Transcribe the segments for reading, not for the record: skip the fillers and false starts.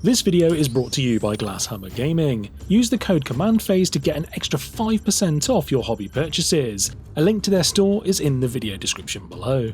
This video is brought to you by Glasshammer Gaming. Use the code CommandPhase to get an extra 5% off your hobby purchases. A link to their store is in the video description below.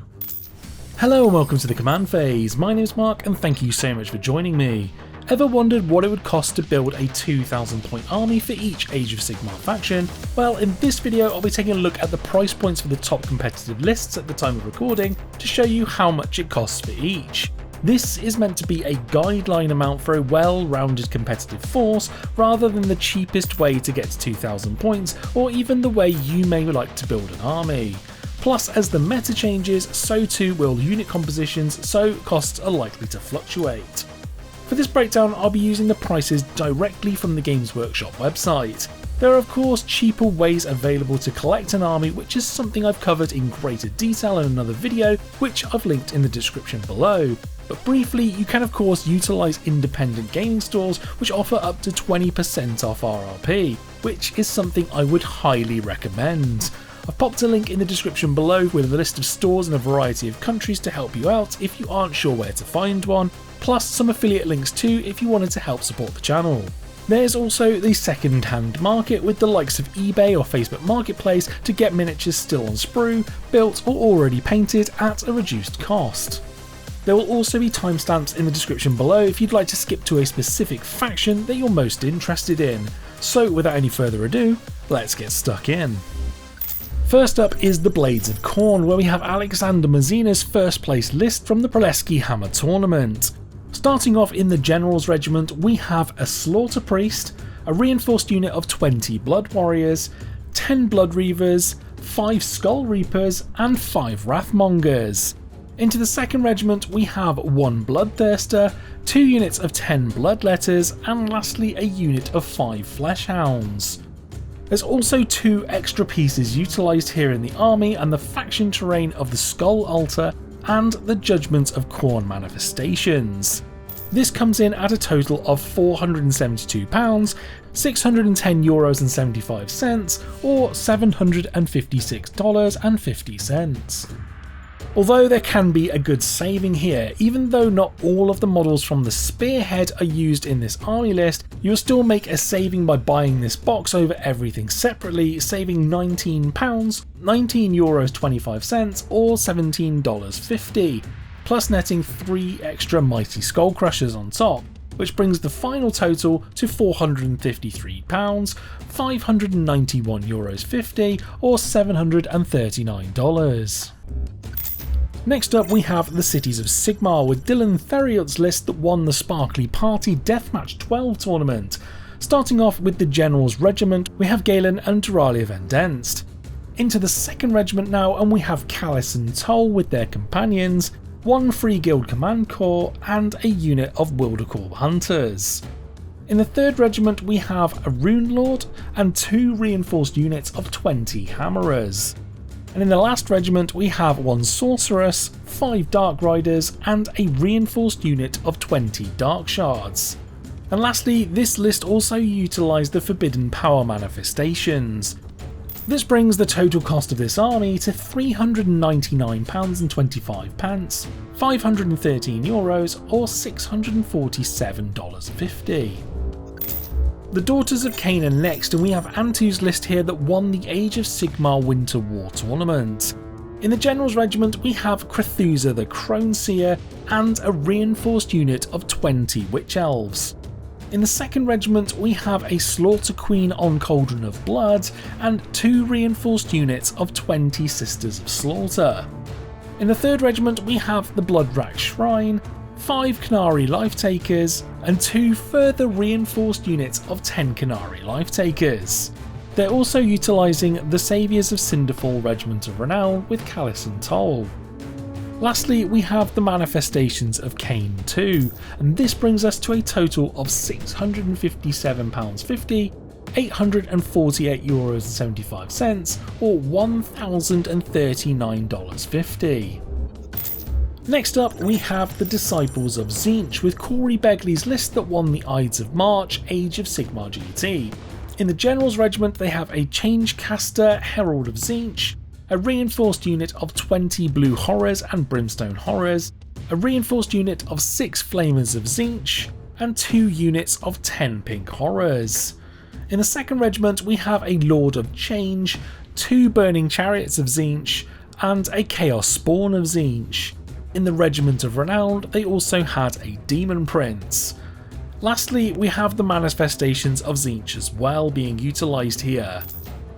Hello and welcome to the Command Phase. My name is Mark and thank you so much for joining me. Ever wondered what it would cost to build a 2,000 point army for each Age of Sigmar faction? Well, in this video I'll be taking a look at the price points for the top competitive lists at the time of recording to show you how much it costs for each. This is meant to be a guideline amount for a well-rounded competitive force rather than the cheapest way to get to 2,000 points or even the way you may like to build an army. Plus, as the meta changes, so too will unit compositions, so costs are likely to fluctuate. For this breakdown, I'll be using the prices directly from the Games Workshop website. There are of course cheaper ways available to collect an army, which is something I've covered in greater detail in another video, which I've linked in the description below. But briefly, you can of course utilise independent gaming stores which offer up to 20% off RRP, which is something I would highly recommend. I've popped a link in the description below with a list of stores in a variety of countries to help you out if you aren't sure where to find one, plus some affiliate links too if you wanted to help support the channel. There's also the second-hand market with the likes of eBay or Facebook Marketplace to get miniatures still on sprue, built or already painted at a reduced cost. There will also be timestamps in the description below if you'd like to skip to a specific faction that you're most interested in. So without any further ado, let's get stuck in. First up is the Blades of Khorne, where we have Alexander Mazina's first place list from the Praleski Hammer tournament. Starting off in the General's Regiment, we have a Slaughter Priest, a reinforced unit of 20 Blood Warriors, 10 Blood Reavers, 5 Skull Reapers and 5 Wrathmongers. Into the second regiment we have 1 Bloodthirster, 2 units of 10 Bloodletters and lastly a unit of 5 Fleshhounds. There's also 2 extra pieces utilised here in the army and the faction terrain of the Skull Altar and the Judgment of Khorne manifestations. This comes in at a total of £472, €610.75 or $756.50. Although there can be a good saving here, even though not all of the models from the Spearhead are used in this army list, you'll still make a saving by buying this box over everything separately, saving £19, €19.25 or $17.50, plus netting 3 extra Mighty Skull Crushers on top, which brings the final total to £453, €591.50 or $739. Next up we have the Cities of Sigmar with Dylan Theriot's list that won the Sparkly Party Deathmatch 12 tournament. Starting off with the General's Regiment, we have Galen and Duralia Vendenst. Into the second regiment now and we have Callus and Toll with their companions, 1 Free Guild Command Corps and a unit of Wildercorp Hunters. In the third regiment we have a Rune Lord and 2 reinforced units of 20 Hammerers. And in the last regiment we have 1 Sorceress, 5 Dark Riders and a reinforced unit of 20 Dark Shards. And lastly, this list also utilised the Forbidden Power manifestations. This brings the total cost of this army to £399.25, €513 or $647.50. The Daughters of Khaine are next, and we have Antu's list here that won the Age of Sigmar Winter War tournament. In the General's Regiment we have Crethusa the Crone Seer and a reinforced unit of 20 Witch Elves. In the second regiment we have a Slaughter Queen on Cauldron of Blood and 2 reinforced units of 20 Sisters of Slaughter. In the third regiment we have the Bloodrack Shrine, 5 Canary Lifetakers and 2 further reinforced units of 10 Canary Lifetakers. They're also utilising the Saviours of Cinderfall Regiment of Renown with Callus and Toll. Lastly, we have the Manifestations of Khaine 2, and this brings us to a total of £657.50, €848.75 or $1,039.50. Next up we have the Disciples of Tzeentch with Corey Begley's list that won the Ides of March Age of Sigmar GT. In the General's Regiment they have a Changecaster Herald of Tzeentch, a reinforced unit of 20 Blue Horrors and Brimstone Horrors, a reinforced unit of 6 Flamers of Tzeentch, and 2 units of 10 pink horrors. In the second regiment we have a Lord of Change, 2 Burning Chariots of Tzeentch, and a Chaos Spawn of Tzeentch. In the Regiment of Renown they also had a Demon Prince. Lastly, we have the Manifestations of Tzeentch as well being utilised here.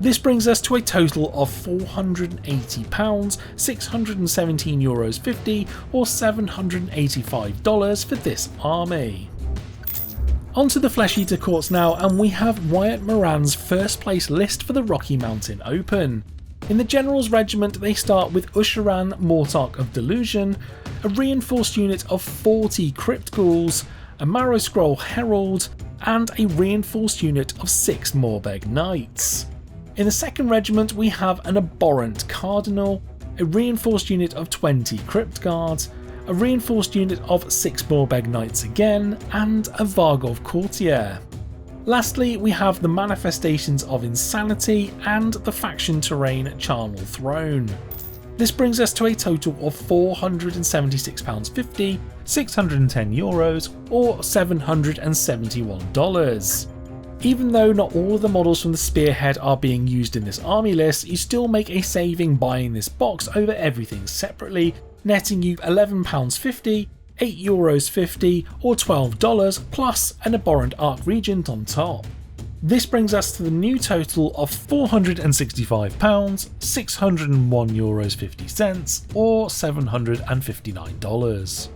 This brings us to a total of £480, €617.50 or $785 for this army. Onto the Flesh Eater Courts now, and we have Wyatt Moran's first place list for the Rocky Mountain Open. In the General's Regiment they start with Usharan, Mortarch of Delusion, a reinforced unit of 40 Crypt Ghouls, a Marrow Scroll Herald, and a reinforced unit of 6 Morbeg Knights. In the second regiment we have an Abhorrent Cardinal, a reinforced unit of 20 Crypt Guards, a reinforced unit of 6 Morbeg Knights again, and a Varghulf Courtier. Lastly, we have the Manifestations of Insanity and the faction terrain Charnel Throne. This brings us to a total of £476.50, €610 or $771. Even though not all of the models from the Spearhead are being used in this army list, you still make a saving buying this box over everything separately, netting you £11.50, €8.50 or $12 plus an Abhorrent Arc Regent on top. This brings us to the new total of £465, €601.50 or $759.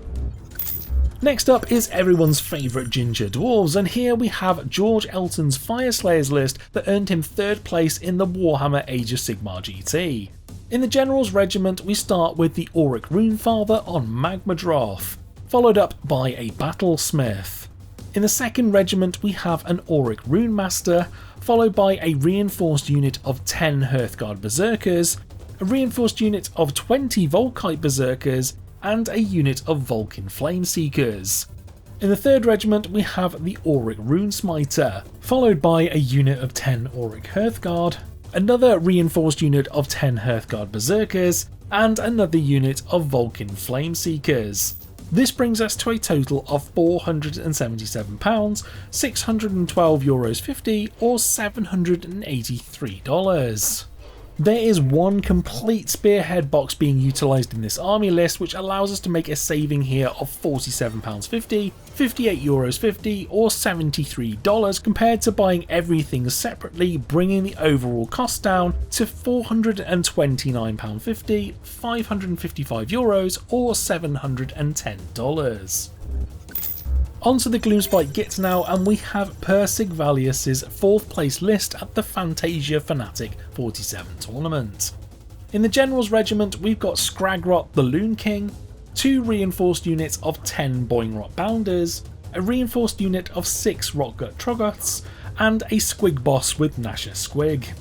Next up is everyone's favourite Ginger Dwarves, and here we have George Elton's Fyreslayers list that earned him 3rd place in the Warhammer Age of Sigmar GT. In the General's Regiment we start with the Auric Runefather on Magmadroth, followed up by a Battlesmith. In the second regiment we have an Auric Runemaster, followed by a reinforced unit of 10 Hearthguard Berserkers, a reinforced unit of 20 Volkite Berserkers, and a unit of Vulcan Flameseekers. In the third regiment we have the Auric Runesmiter, followed by a unit of 10 Auric Hearthguard, another reinforced unit of 10 Hearthguard Berserkers, and another unit of Vulcan Flameseekers. This brings us to a total of £477, €612.50 or $783. There is one complete Spearhead box being utilised in this army list, which allows us to make a saving here of £47.50, €58.50 or $73 compared to buying everything separately, bringing the overall cost down to £429.50, €555 or $710. Onto the Gloomspite Gitz now, and we have Per Sigvalius's 4th place list at the Fantasia Fnatic 47 tournament. In the General's Regiment we've got Scragrot the Loon King, 2 reinforced units of 10 Boingrot Bounders, a reinforced unit of 6 Rotgut Troggoths, and a Squig Boss with Nasher Squig.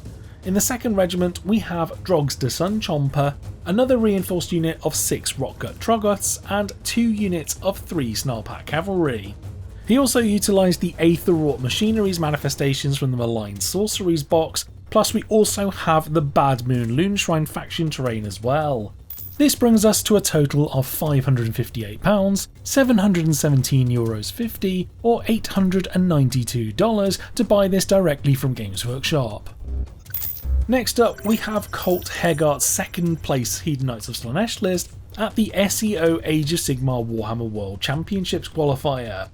In the second regiment we have Drogs de Sunchomper, another reinforced unit of 6 Rotgut Troggoths, and 2 units of 3 Snarlpack Cavalry. He also utilised the Aetherwrought Machinery's manifestations from the Malign Sorceries box, plus we also have the Bad Moon Loonshrine faction terrain as well. This brings us to a total of £558, €717.50 or $892 to buy this directly from Games Workshop. Next up we have Colt Hegart's 2nd place Hedonites of Slaanesh list at the SEO Age of Sigmar Warhammer World Championships qualifier.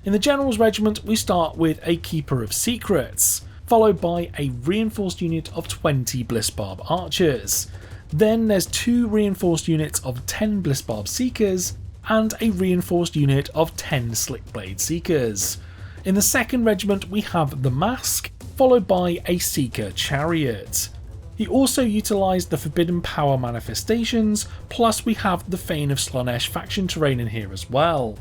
In the General's Regiment we start with a Keeper of Secrets, followed by a reinforced unit of 20 Blissbarb Archers. Then there's 2 reinforced units of 10 Blissbarb Seekers and a reinforced unit of 10 Slickblade Seekers. In the second regiment we have the Mask, followed by a Seeker Chariot. He also utilised the Forbidden Power manifestations, plus we have the Fane of Slaanesh faction terrain in here as well.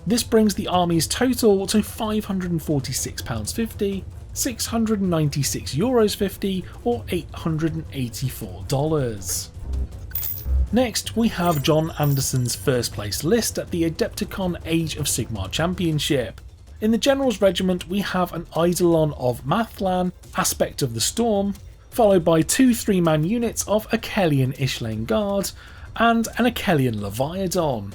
This brings the army's total to £546.50, €696.50 or $884. Next we have John Anderson's 1st place list at the Adepticon Age of Sigmar Championship. In the General's Regiment we have an Eidolon of Mathlan, Aspect of the Storm, followed by 2 3-man units of Achelian Ishlaen Guard and an Achelian Leviathan.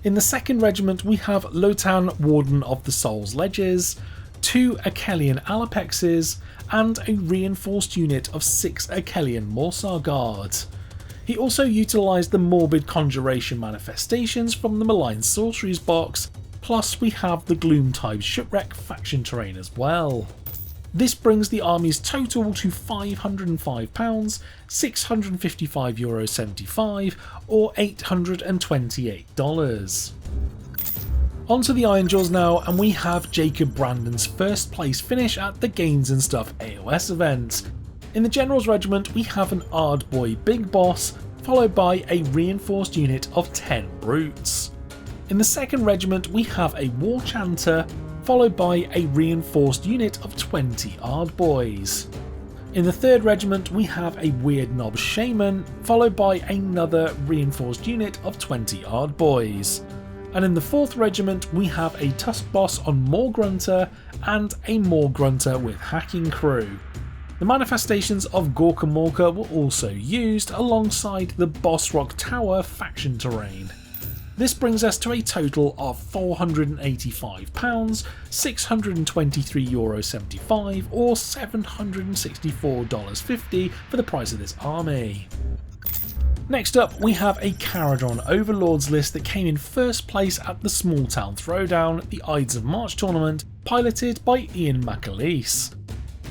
In the 2nd Regiment we have Lotan, Warden of the Soul's Ledges, 2 Achelian Alapexes, and a reinforced unit of 6 Achelian Morsar Guards. He also utilised the Morbid Conjuration manifestations from the Malign Sorceries box, plus we have the Gloomspite Shipwreck faction terrain as well. This brings the army's total to £505, €655.75 or $828. Onto the Ironjawz now, and we have Jacob Brandon's first place finish at the Gains and Stuff AOS event. In the General's Regiment we have an Ardboy Big Boss, followed by a reinforced unit of 10 Brutes. In the 2nd Regiment we have a War Chanter, followed by a reinforced unit of 20 Ardboys. In the 3rd Regiment we have a Weird Knob Shaman, followed by another reinforced unit of 20 Ardboys. And in the 4th Regiment we have a Tusk Boss on Maw Grunter and a Maw Grunter with Hacking Crew. The manifestations of Gorka Morka were also used alongside the Boss Rock Tower faction terrain. This brings us to a total of £485, €623.75 or $764.50 for the price of this army. Next up we have a Kharadron Overlords list that came in first place at the Small Town Throwdown, the Ides of March tournament, piloted by Ian McAleese.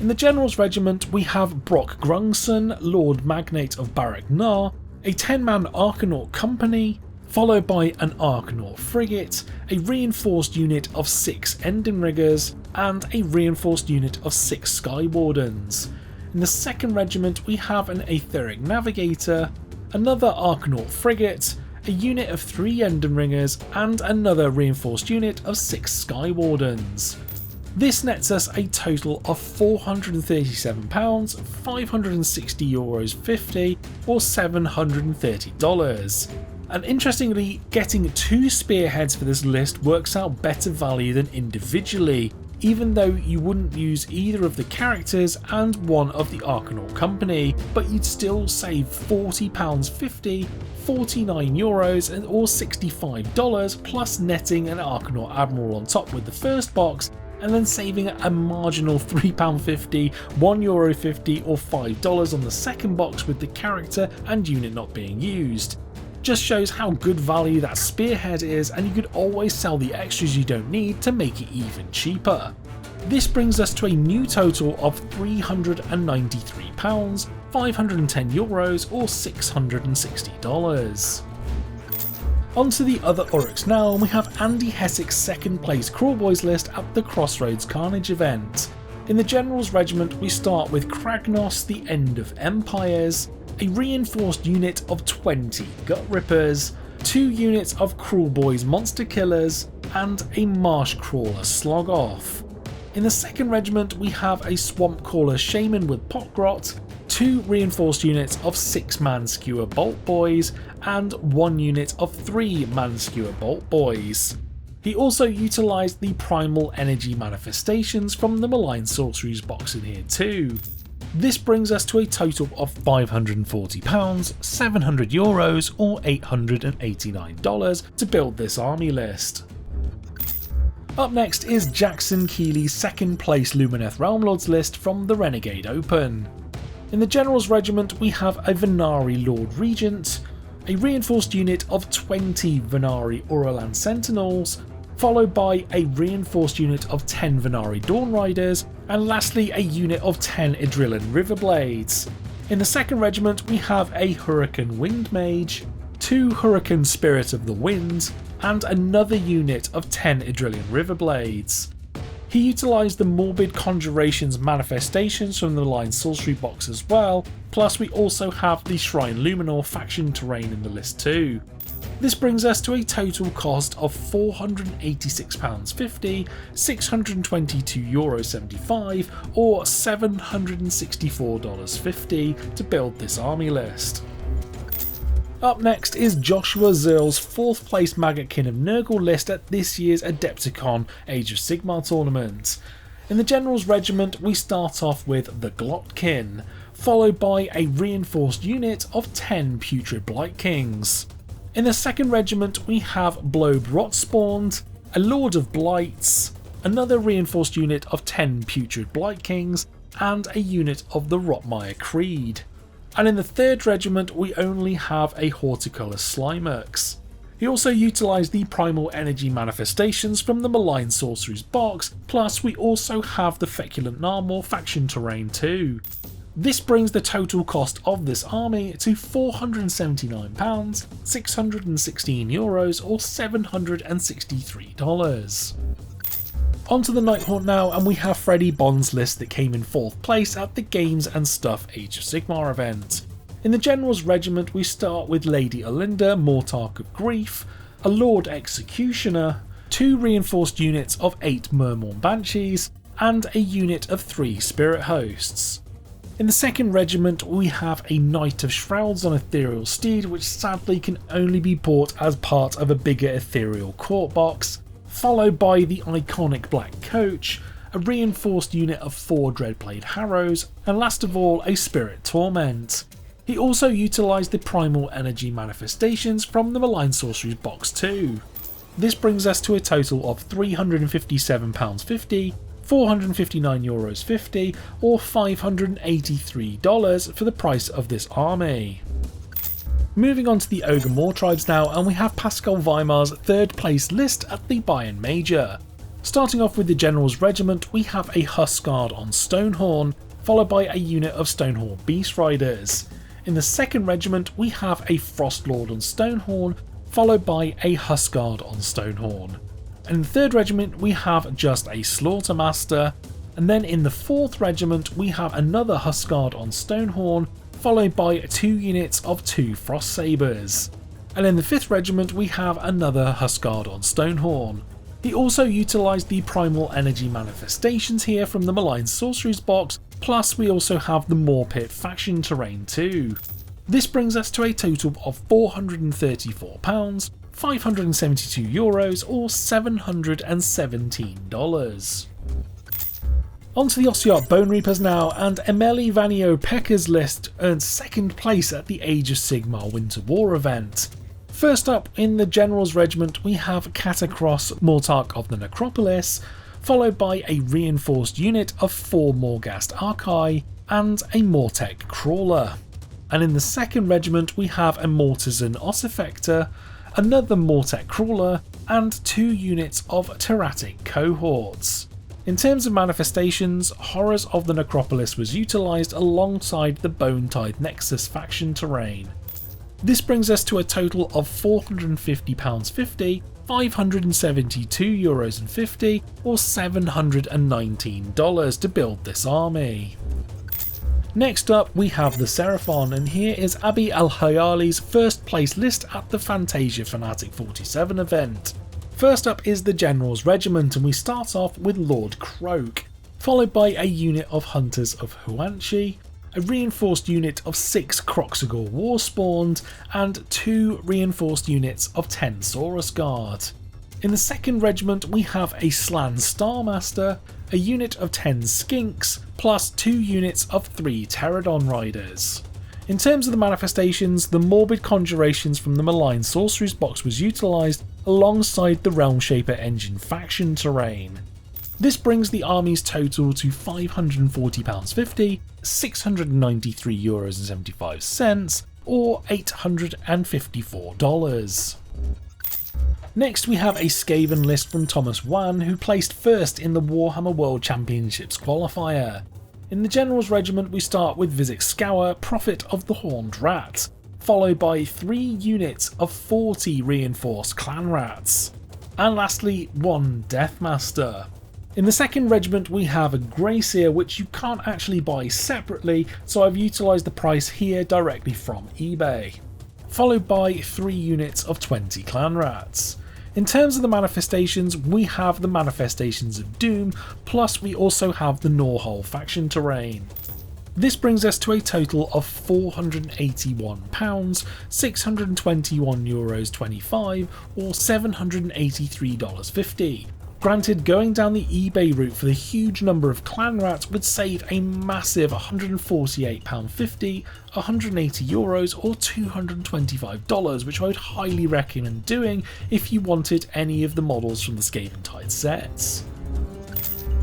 In the General's Regiment we have Brock Grungson, Lord Magnate of Barak Nar, a 10-man Arcanaut company, followed by an Arcanaut frigate, a reinforced unit of 6 Endenriggers, and a reinforced unit of 6 Skywardens. In the 2nd Regiment we have an Aetheric Navigator, another Arcanaut frigate, a unit of 3 Endenringers, and another reinforced unit of 6 Skywardens. This nets us a total of £437, €560.50 or $730. And interestingly, getting 2 spearheads for this list works out better value than individually, even though you wouldn't use either of the characters and one of the Arcanaut company, but you'd still save £40.50, €49 or $65 plus netting an Arcanaut Admiral on top with the first box, and then saving a marginal £3.50, €1.50 or $5 on the second box with the character and unit not being used. Just shows how good value that spearhead is, and you could always sell the extras you don't need to make it even cheaper. This brings us to a new total of £393, €510 or $660. Onto the other Uruks now, and we have Andy Hessick's 2nd place Kruleboyz list at the Crossroads Carnage event. In the General's Regiment we start with Kragnos, the End of Empires, a reinforced unit of 20 Gut Rippers, 2 units of Kruleboyz Monster Killers, and a Marsh Crawler Slog-Off. In the 2nd Regiment we have a Swamp Caller Shaman with Potgrot, 2 reinforced units of 6 Manskewer Bolt Boys, and 1 unit of 3 Manskewer Bolt Boys. He also utilised the Primal Energy manifestations from the Malign Sorceries box in here too. This brings us to a total of £540, €700 or $889 to build this army list. Up next is Jackson Keeley's 2nd place Lumineth Realmlords list from the Renegade Open. In the General's Regiment we have a Venari Lord Regent, a reinforced unit of 20 Venari Auralan Sentinels, followed by a reinforced unit of 10 Venari Dawn Riders, and lastly a unit of 10 Idrillan Riverblades. In the 2nd Regiment we have a Hurricane Wind Mage, 2 Hurricane Spirit of the Winds, and another unit of 10 Idrillan Riverblades. He utilised the Morbid Conjurations manifestations from the Malign Sorcery box as well, plus we also have the Shrine Luminor faction terrain in the list too. This brings us to a total cost of £486.50, €622.75 or $764.50 to build this army list. Up next is Joshua Zerl's 4th place Maggotkin of Nurgle list at this year's Adepticon Age of Sigmar tournament. In the General's Regiment we start off with the Glotkin, followed by a reinforced unit of 10 Putrid Blight Kings. In the 2nd Regiment we have Blobe Rotspawned, a Lord of Blights, another reinforced unit of 10 Putrid Blight Kings, and a unit of the Rotmire Creed. And in the 3rd Regiment we only have a Horticolor Slimeworks. He also utilised the Primal Energy manifestations from the Malign Sorcery's box, plus we also have the Feculent Narmor faction terrain too. This brings the total cost of this army to £479, €616 or $763. Onto the Nighthaunt now, and we have Freddie Bond's list that came in 4th place at the Games and Stuff Age of Sigmar event. In the General's Regiment we start with Lady Olinda, Mortarch of Grief, a Lord Executioner, 2 reinforced units of 8 Murmorn Banshees, and a unit of 3 Spirit Hosts. In the 2nd Regiment we have a Knight of Shrouds on Ethereal Steed, which sadly can only be bought as part of a bigger Ethereal Court box, followed by the iconic Black Coach, a reinforced unit of 4 Dreadblade Harrows, and last of all a Spirit Torment. He also utilised the Primal Energy manifestations from the Malign Sorcery's box too. This brings us to a total of £357.50, €459.50 or $583 for the price of this army. Moving on to the Ogor Mawtribes now, and we have Pascal Weimar's 3rd place list at the Bayern Major. Starting off with the General's Regiment we have a Huskard on Stonehorn, followed by a unit of Stonehorn Beast Riders. In the 2nd Regiment we have a Frostlord on Stonehorn, followed by a Huskard on Stonehorn. And in the 3rd Regiment we have just a Slaughtermaster, and then in the 4th Regiment we have another Huskard on Stonehorn, followed by 2 units of 2 Frost Sabres. And in the 5th Regiment we have another Huskard on Stonehorn. He also utilised the Primal Energy manifestations here from the Malign Sorcery's box, plus we also have the Moorpit faction terrain too. This brings us to a total of £434, €572 or $717. Onto the Ossiarch Bonereapers now, and Emeli Vanio-Pekka's list earned 2nd place at the Age of Sigmar Winter War event. First up in the General's Regiment we have Katakros, Mortarch of the Necropolis, followed by a reinforced unit of 4 Morghast Archai and a Mortek Crawler. And in the 2nd Regiment we have a Mortisan Ossifector, another Mortek Crawler, and 2 units of Terratic Cohorts. In terms of manifestations, Horrors of the Necropolis was utilised alongside the Bone-Tide Nexus faction terrain. This brings us to a total of £450.50, €572.50 or $719 to build this army. Next up we have the Seraphon, and here is Abi Al-Hayali's 1st place list at the Fantasia Fanatic 47 event. First up is the General's Regiment, and we start off with Lord Croak, followed by a unit of Hunters of Huanchi, a reinforced unit of 6 Kroxigor Warspawned, and 2 reinforced units of 10 Saurus Guard. In the 2nd Regiment we have a Slann Starmaster, a unit of 10 Skinks, plus 2 units of 3 Pterodon Riders. In terms of the manifestations, the Morbid Conjurations from the Malign Sorcery's box was utilised alongside the Realmshaper Engine faction terrain. This brings the army's total to £540.50, €693.75 or $854. Next we have a Skaven list from Thomas Wan, who placed 1st in the Warhammer World Championships qualifier. In the General's Regiment we start with Vizek Scour, Prophet of the Horned Rat, followed by 3 units of 40 reinforced Clan Rats, and lastly 1 Deathmaster. In the 2nd Regiment we have a Greyseer, which you can't actually buy separately, so I've utilised the price here directly from eBay, followed by 3 units of 20 Clan Rats. In terms of the manifestations, we have the Manifestations of Doom, plus we also have the Norhol faction terrain. This brings us to a total of £481, €621.25 or $783.50, Granted, going down the eBay route for the huge number of clan rats would save a massive £148.50, €180 or $225, which I would highly recommend doing if you wanted any of the models from the Skaven Tide sets.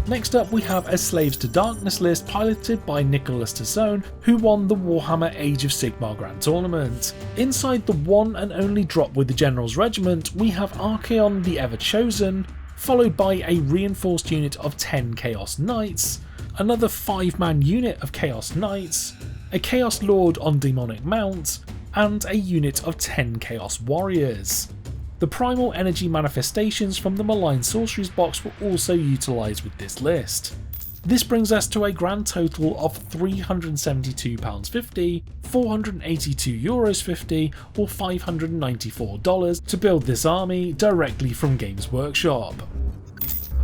Next up we have a Slaves to Darkness list piloted by Nicholas Tassone, who won the Warhammer Age of Sigmar Grand Tournament. Inside the one and only drop with the General's Regiment, we have Archaon the Ever Chosen, followed by a reinforced unit of 10 Chaos Knights, another 5-man unit of Chaos Knights, a Chaos Lord on Demonic Mount, and a unit of 10 Chaos Warriors. The primal energy manifestations from the Malign Sorceries box were also utilised with this list. This brings us to a grand total of £372.50, €482.50 or $594 to build this army directly from Games Workshop.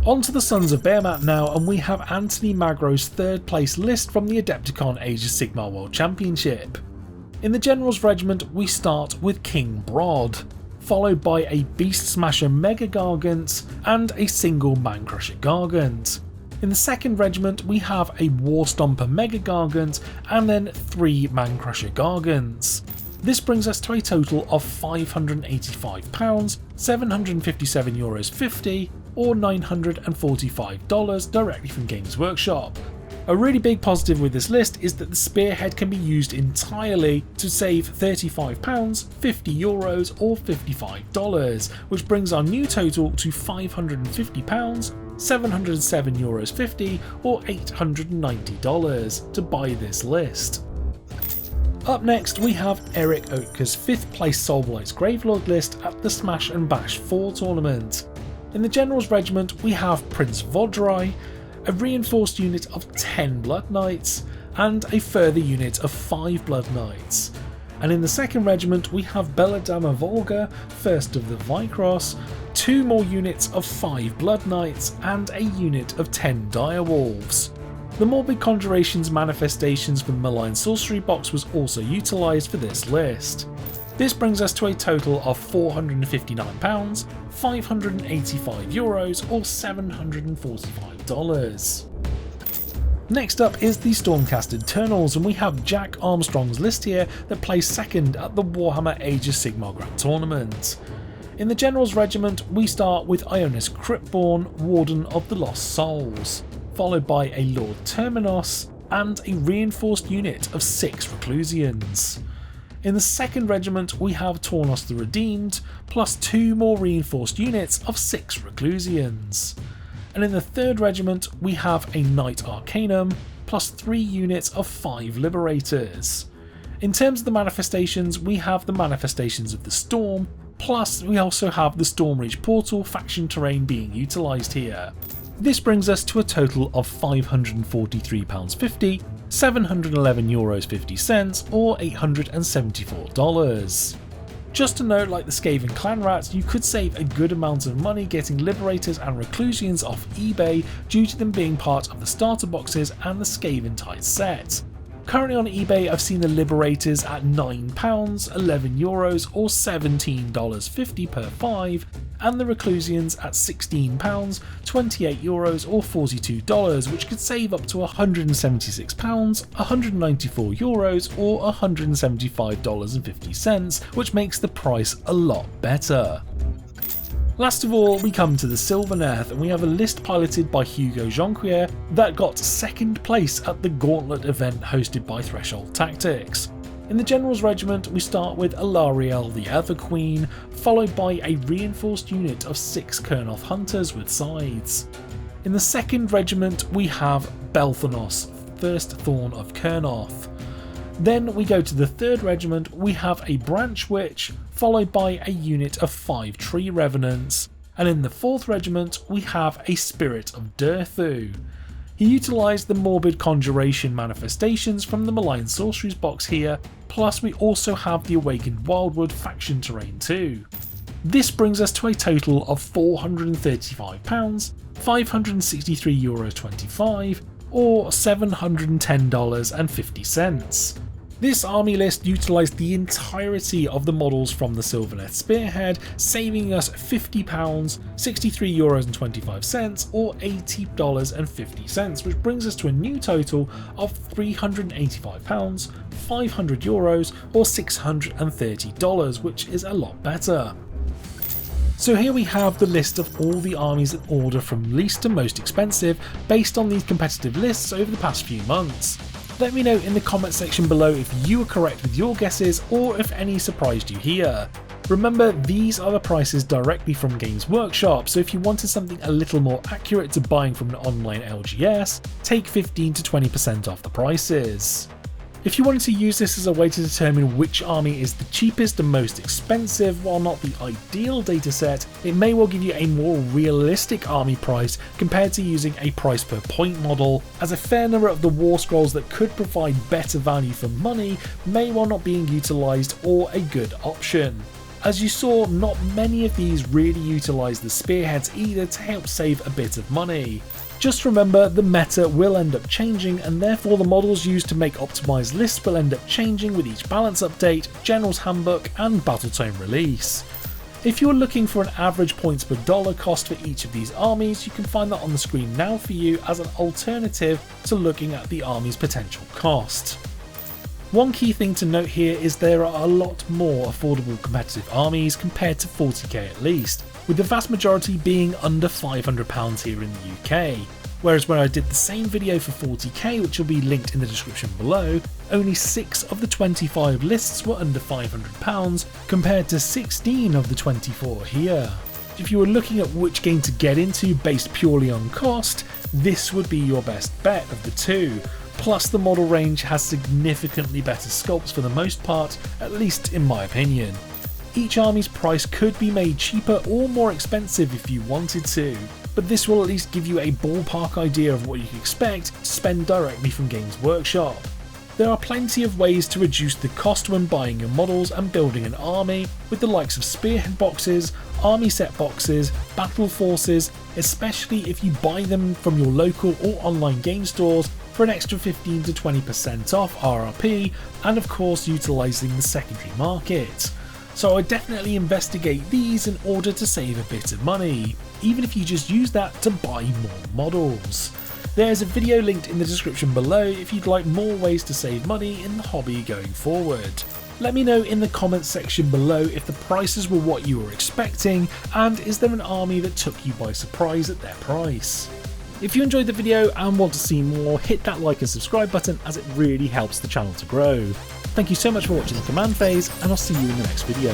On to the Sons of Behemat now, and we have Anthony Magro's 3rd place list from the Adepticon Age of Sigmar World Championship. In the General's Regiment we start with King Brod, followed by a Beast Smasher Mega Gargant and a single Man-Crusher Gargant. In the 2nd Regiment we have a War Stomper Mega Gargant and then 3 Man-Crusher Gargants. This brings us to a total of £585, €757.50 or $945 directly from Games Workshop. A really big positive with this list is that the Spearhead can be used entirely to save £35, €50 or $55, which brings our new total to £550, €707.50 or $890 to buy this list. Up next we have Eric Oetker's 5th place Soulblight Gravelords list at the Smash and Bash 4 tournament. In the General's Regiment we have Prince Vodrai, a reinforced unit of 10 Blood Knights, and a further unit of 5 Blood Knights. And in the 2nd Regiment we have Belladama Volga, 1st of the Vycross, 2 more units of 5 Blood Knights, and a unit of 10 Direwolves. The Morbid Conjurations manifestations from the Malign Sorcery box was also utilised for this list. This brings us to a total of £459, €585 or $745. Next up is the Stormcast Eternals, and we have Jack Armstrong's list here that plays 2nd at the Warhammer Age of Sigmar Grand Tournament. In the General's Regiment we start with Ionis Cryptborn, Warden of the Lost Souls, followed by a Lord Terminos and a reinforced unit of 6 Reclusians. In the 2nd Regiment we have Tornos the Redeemed, plus 2 more reinforced units of 6 Reclusians. And in the 3rd Regiment we have a Knight Arcanum, plus 3 units of 5 Liberators. In terms of the manifestations, we have the manifestations of the Storm, plus we also have the Stormreach Portal faction terrain being utilised here. This brings us to a total of £543.50, €711.50 or $874. Just to note, like the Skaven clan rats, you could save a good amount of money getting Liberators and Reclusians off eBay due to them being part of the starter boxes and the Skaven Tide set. Currently on eBay I've seen the Liberators at £9, €11 or $17.50 per 5, and the Reclusians at £16, €28 or $42, which could save up to £176, €194 or $175.50, which makes the price a lot better. Last of all, we come to the Sylvaneth, and we have a list piloted by Hugo Jonquière that got 2nd place at the Gauntlet event hosted by Threshold Tactics. In the General's Regiment we start with Alariel the Everqueen, followed by a reinforced unit of 6 Kurnoth Hunters with scythes. In the 2nd Regiment we have Belthanos, 1st Thorn of Kurnoth. Then we go to the 3rd Regiment, we have a Branch Witch, followed by a unit of 5 Tree Revenants, and in the 4th Regiment we have a Spirit of Durthu. He utilised the Morbid Conjuration manifestations from the Malign Sorceries box here, plus we also have the Awakened Wildwood faction terrain too. This brings us to a total of £435, €563.25 or $710.50. This army list utilised the entirety of the models from the Sylvaneth Spearhead, saving us £50, €63.25 or $80.50, which brings us to a new total of £385, €500 or $630, which is a lot better. So here we have the list of all the armies in order from least to most expensive based on these competitive lists over the past few months. Let me know in the comment section below if you were correct with your guesses or if any surprised you here. Remember, these are the prices directly from Games Workshop, so if you wanted something a little more accurate to buying from an online LGS, take 15 to 20% off the prices. If you wanted to use this as a way to determine which army is the cheapest and most expensive, while not the ideal dataset, it may well give you a more realistic army price compared to using a price per point model, as a fair number of the war scrolls that could provide better value for money may well not being utilised or a good option. As you saw, not many of these really utilise the spearheads either to help save a bit of money. Just remember, the meta will end up changing, and therefore the models used to make optimised lists will end up changing with each balance update, General's Handbook and Battletome release. If you're looking for an average points per dollar cost for each of these armies, you can find that on the screen now for you as an alternative to looking at the army's potential cost. One key thing to note here is there are a lot more affordable competitive armies compared to 40k at least, with the vast majority being under £500 here in the UK, whereas when I did the same video for 40k, which will be linked in the description below, only 6 of the 25 lists were under £500 compared to 16 of the 24 here. If you were looking at which game to get into based purely on cost, this would be your best bet of the two. Plus the model range has significantly better sculpts for the most part, at least in my opinion. Each army's price could be made cheaper or more expensive if you wanted to, but this will at least give you a ballpark idea of what you can expect to spend directly from Games Workshop. There are plenty of ways to reduce the cost when buying your models and building an army, with the likes of spearhead boxes, army set boxes, battle forces, especially if you buy them from your local or online game stores for an extra 15 to 20% off RRP, and of course utilising the secondary market. So I definitely investigate these in order to save a bit of money, even if you just use that to buy more models. There's a video linked in the description below if you'd like more ways to save money in the hobby going forward. Let me know in the comments section below if the prices were what you were expecting, and is there an army that took you by surprise at their price. If you enjoyed the video and want to see more, hit that like and subscribe button as it really helps the channel to grow. Thank you so much for watching the command phase, and I'll see you in the next video.